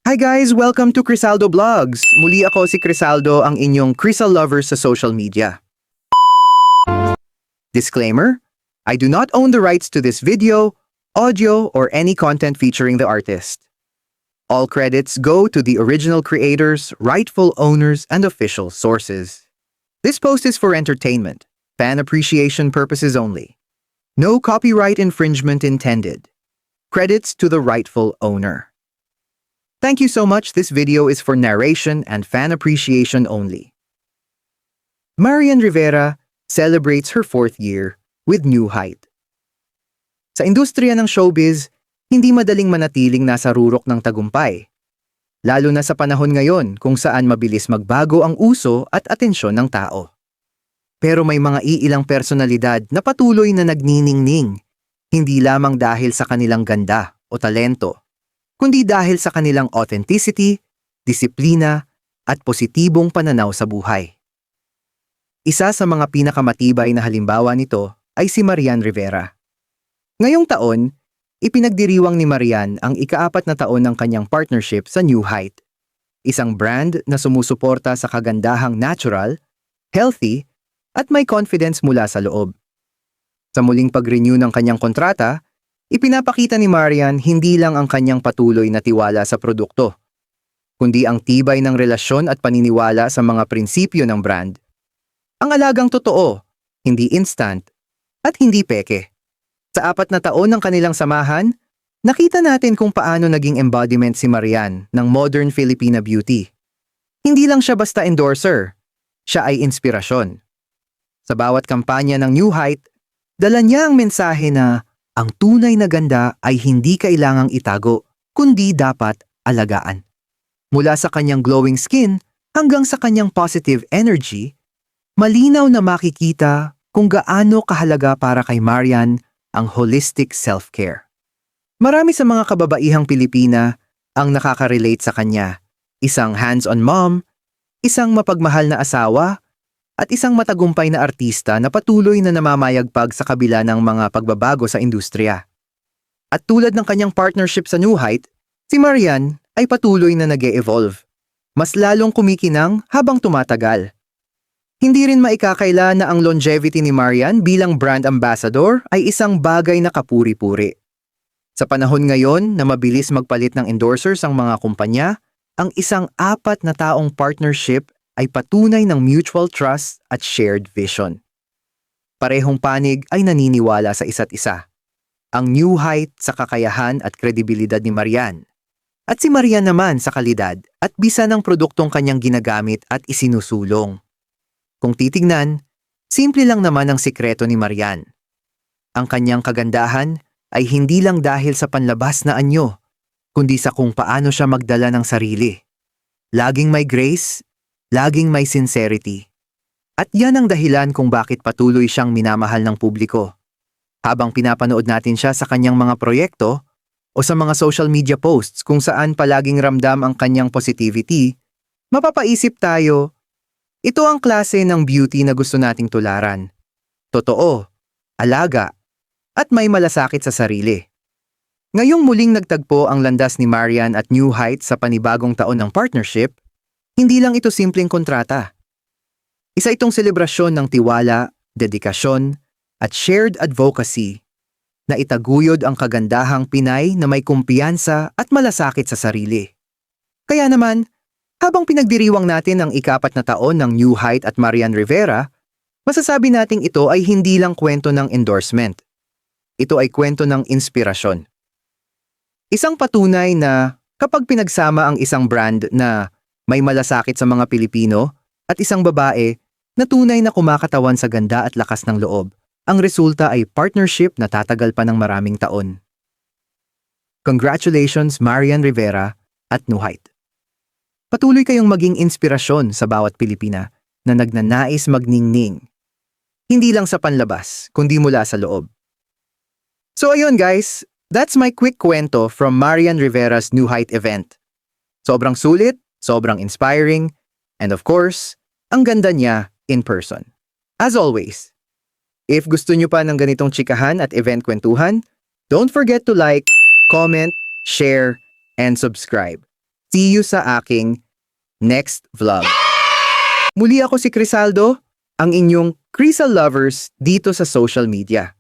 Hi guys! Welcome to Crisaldo Vlogs! Muli ako si Crisaldo, ang inyong Crisal lover sa social media. Disclaimer: I do not own the rights to this video, audio, or any content featuring the artist. All credits go to the original creators, rightful owners, and official sources. This post is for entertainment, fan appreciation purposes only. No copyright infringement intended. Credits to the rightful owner. Thank you so much. This video is for narration and fan appreciation only. Marian Rivera celebrates her 4th year with new height. Sa industriya ng showbiz, hindi madaling manatiling nasa rurok ng tagumpay. Lalo na sa panahon ngayon kung saan mabilis magbago ang uso at atensyon ng tao. Pero may mga iilang personalidad na patuloy na nagniningning, hindi lamang dahil sa kanilang ganda o talento, kundi dahil sa kanilang authenticity, disiplina, at positibong pananaw sa buhay. Isa sa mga pinakamatibay na halimbawa nito ay si Marian Rivera. Ngayong taon, ipinagdiriwang ni Marian ang ika-4 na taon ng kanyang partnership sa New Height, isang brand na sumusuporta sa kagandahang natural, healthy, at may confidence mula sa loob. Sa muling pag-renew ng kanyang kontrata, ipinapakita ni Marian hindi lang ang kanyang patuloy na tiwala sa produkto, kundi ang tibay ng relasyon at paniniwala sa mga prinsipyo ng brand. Ang alagang totoo, hindi instant, at hindi peke. Sa 4 na taon ng kanilang samahan, nakita natin kung paano naging embodiment si Marian ng modern Filipina beauty. Hindi lang siya basta endorser, siya ay inspirasyon. Sa bawat kampanya ng New Height, dala niya ang mensahe na ang tunay na ganda ay hindi kailangang itago, kundi dapat alagaan. Mula sa kanyang glowing skin hanggang sa kanyang positive energy, malinaw na makikita kung gaano kahalaga para kay Marian ang holistic self-care. Marami sa mga kababaihang Pilipina ang nakaka-relate sa kanya. Isang hands-on mom, isang mapagmahal na asawa, at isang matagumpay na artista na patuloy na namamayagpag sa kabila ng mga pagbabago sa industriya. At tulad ng kanyang partnership sa New Height, si Marian ay patuloy na nag-e-evolve. Mas lalong kumikinang habang tumatagal. Hindi rin maikakaila na ang longevity ni Marian bilang brand ambassador ay isang bagay na kapuri-puri. Sa panahon ngayon na mabilis magpalit ng endorsers ang mga kumpanya, ang isang 4 na taong partnership ay patunay ng mutual trust at shared vision. Parehong panig ay naniniwala sa isa't isa. Ang New Height sa kakayahan at kredibilidad ni Marian. At si Marian naman sa kalidad at bisa ng produktong kanyang ginagamit at isinusulong. Kung titignan, simple lang naman ang sikreto ni Marian. Ang kanyang kagandahan ay hindi lang dahil sa panlabas na anyo, kundi sa kung paano siya magdala ng sarili. Laging may grace, laging may sincerity. At yan ang dahilan kung bakit patuloy siyang minamahal ng publiko. Habang pinapanood natin siya sa kanyang mga proyekto o sa mga social media posts kung saan palaging ramdam ang kanyang positivity, mapapaisip tayo, ito ang klase ng beauty na gusto nating tularan. Totoo, alaga, at may malasakit sa sarili. Ngayong muling nagtagpo ang landas ni Marian at New Height sa panibagong taon ng partnership, hindi lang ito simpleng kontrata. Isa itong selebrasyon ng tiwala, dedikasyon, at shared advocacy na itaguyod ang kagandahang Pinay na may kumpiyansa at malasakit sa sarili. Kaya naman, habang pinagdiriwang natin ang ika-4 na taon ng New Height at Marian Rivera, masasabi nating ito ay hindi lang kwento ng endorsement. Ito ay kwento ng inspirasyon. Isang patunay na kapag pinagsama ang isang brand na may malasakit sa mga Pilipino at isang babae na tunay na kumakatawan sa ganda at lakas ng loob, ang resulta ay partnership na tatagal pa ng maraming taon. Congratulations Marian Rivera at New Height. Patuloy kayong maging inspirasyon sa bawat Pilipina na nagnanais magningning. Hindi lang sa panlabas, kundi mula sa loob. So ayun guys, that's my quick kwento from Marian Rivera's New Height event. Sobrang sulit, sobrang inspiring, and of course, ang ganda niya in person. As always, if gusto nyo pa ng ganitong chikahan at event kwentuhan, don't forget to like, comment, share, and subscribe. See you sa aking next vlog. Muli ako si Crisaldo, ang inyong Crisal lovers dito sa social media.